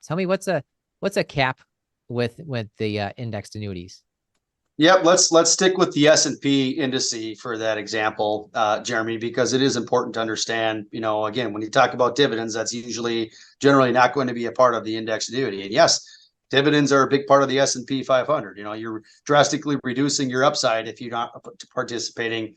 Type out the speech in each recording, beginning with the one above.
Tell me what's a cap with the indexed annuities? Yep, let's stick with the S&P indice for that example, Jeremy, because it is important to understand, again, when you talk about dividends, that's generally not going to be a part of the indexed annuity. And yes, dividends are a big part of the S&P 500. You're drastically reducing your upside if you're not participating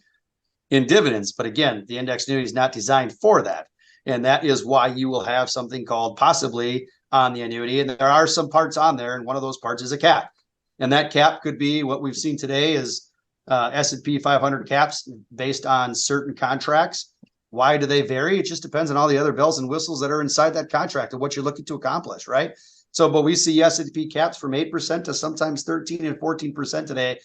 in dividends. But again, the indexed annuity is not designed for that. And that is why you will have something called possibly on the annuity. And there are some parts on there, and one of those parts is a cap. And that cap could be what we've seen today is S&P 500 caps based on certain contracts. Why do they vary? It just depends on all the other bells and whistles that are inside that contract and what you're looking to accomplish, right? But we see S&P caps from 8% to sometimes 13 and 14% today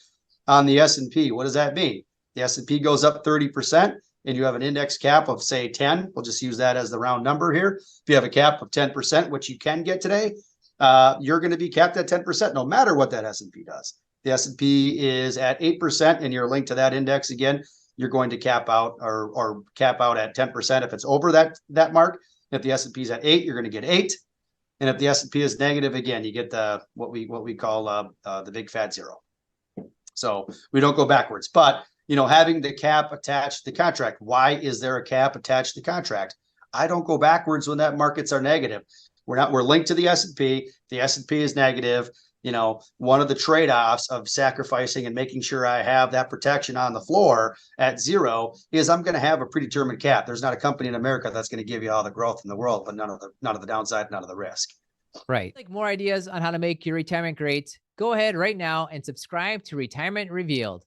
on the S&P. What does that mean? The S&P goes up 30% and you have an index cap of, say, 10. We'll just use that as the round number here. If you have a cap of 10%, which you can get today, you're going to be capped at 10% no matter what that S&P does. The S&P is at 8% and you're linked to that index again. You're going to cap out or cap out at 10% if it's over that mark. If the S&P is at 8, you're going to get 8. And if the S&P is negative, again, you get what we call the big fat zero. So we don't go backwards. But having the cap attached to the contract. Why is there a cap attached to the contract? I don't go backwards when that markets are negative. We're linked to the S&P. The S&P is negative. One of the trade-offs of sacrificing and making sure I have that protection on the floor at zero is I'm going to have a predetermined cap. There's not a company in America that's going to give you all the growth in the world, but none of the downside, none of the risk. Right. Like more ideas on how to make your retirement great? Go ahead right now and subscribe to Retirement Revealed.